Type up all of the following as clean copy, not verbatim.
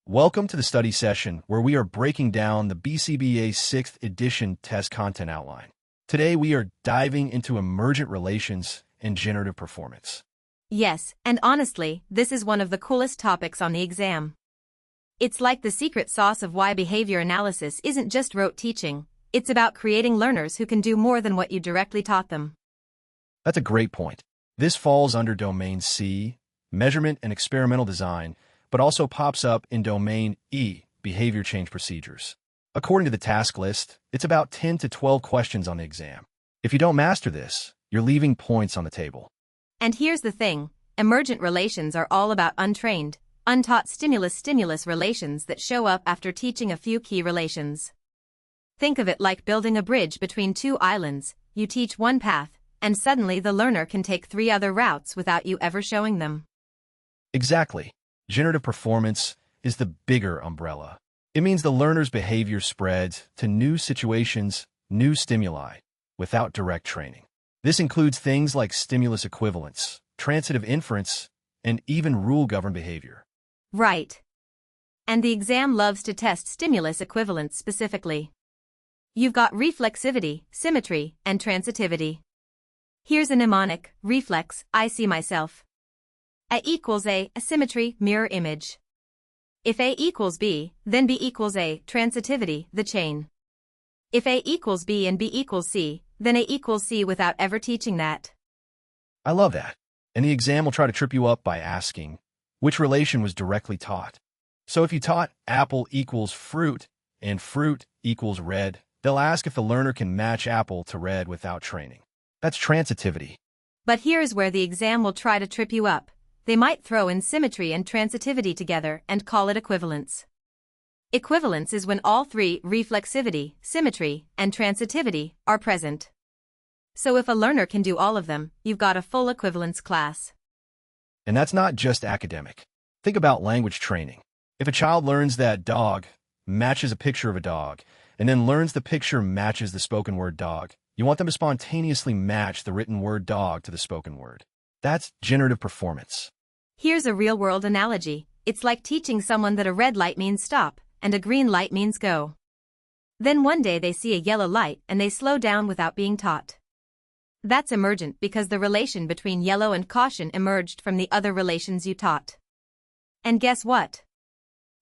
Welcome to the study session where we are breaking down the BCBA 6th edition test content outline. Today we are diving into emergent relations and generative performance. Yes, and honestly, this is one of the coolest topics on the exam. It's like the secret sauce of why behavior analysis isn't just rote teaching, it's about creating learners who can do more than what you directly taught them. That's a great point. This falls under Domain C, Measurement and Experimental Design, but also pops up in Domain E, Behavior Change Procedures. According to the task list, it's about 10 to 12 questions on the exam. If you don't master this, you're leaving points on the table. And here's the thing, emergent relations are all about untrained, untaught stimulus-stimulus relations that show up after teaching a few key relations. Think of it like building a bridge between two islands. You teach one path, and suddenly the learner can take 3 other routes without you ever showing them. Exactly. Generative performance is the bigger umbrella. It means the learner's behavior spreads to new situations, new stimuli, without direct training. This includes things like stimulus equivalence, transitive inference, and even rule-governed behavior. Right. And the exam loves to test stimulus equivalence specifically. You've got reflexivity, symmetry, and transitivity. Here's a mnemonic: reflex, I see myself. A equals A, symmetry, mirror image. If A equals B, then B equals A, transitivity, the chain. If A equals B and B equals C, then A equals C without ever teaching that. I love that. And the exam will try to trip you up by asking, which relation was directly taught? So if you taught apple equals fruit and fruit equals red, they'll ask if the learner can match apple to red without training. That's transitivity. But here's where the exam will try to trip you up. They might throw in symmetry and transitivity together and call it equivalence. Equivalence is when all 3, reflexivity, symmetry, and transitivity, are present. So if a learner can do all of them, you've got a full equivalence class. And that's not just academic. Think about language training. If a child learns that dog matches a picture of a dog, and then learns the picture matches the spoken word dog, you want them to spontaneously match the written word dog to the spoken word. That's generative performance. Here's a real-world analogy. It's like teaching someone that a red light means stop, and a green light means go. Then one day they see a yellow light and they slow down without being taught. That's emergent because the relation between yellow and caution emerged from the other relations you taught. And guess what?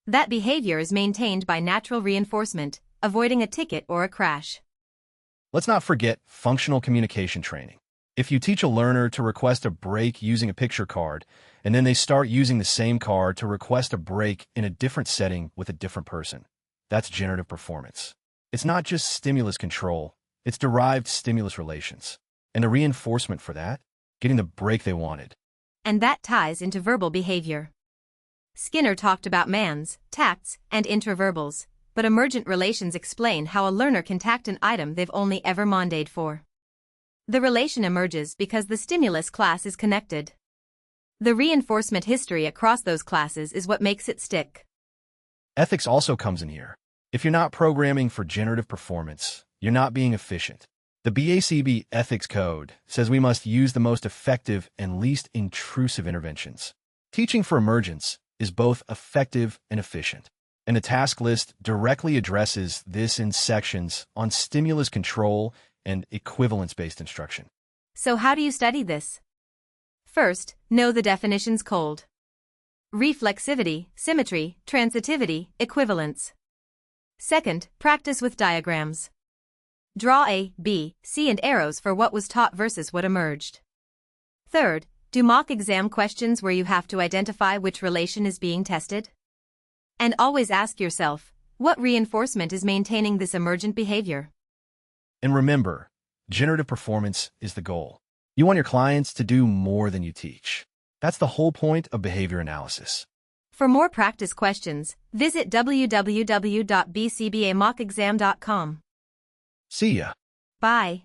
That behavior is maintained by natural reinforcement, avoiding a ticket or a crash. Let's not forget functional communication training. If you teach a learner to request a break using a picture card, and then they start using the same card to request a break in a different setting with a different person, that's generative performance. It's not just stimulus control, it's derived stimulus relations. And the reinforcement for that? Getting the break they wanted. And that ties into verbal behavior. Skinner talked about mands, tacts, and intraverbals, but emergent relations explain how a learner can tact an item they've only ever mondayed for. The relation emerges because the stimulus class is connected. The reinforcement history across those classes is what makes it stick. Ethics also comes in here. If you're not programming for generative performance, you're not being efficient. The BCBA Ethics Code says we must use the most effective and least intrusive interventions. Teaching for emergence is both effective and efficient. And the task list directly addresses this in sections on stimulus control and equivalence-based instruction. So how do you study this? First, know the definitions cold. Reflexivity, symmetry, transitivity, equivalence. Second, practice with diagrams. Draw A, B, C and arrows for what was taught versus what emerged. Third, do mock exam questions where you have to identify which relation is being tested. And always ask yourself, what reinforcement is maintaining this emergent behavior? And remember, generative performance is the goal. You want your clients to do more than you teach. That's the whole point of behavior analysis. For more practice questions, visit www.bcbamockexam.com. See ya. Bye.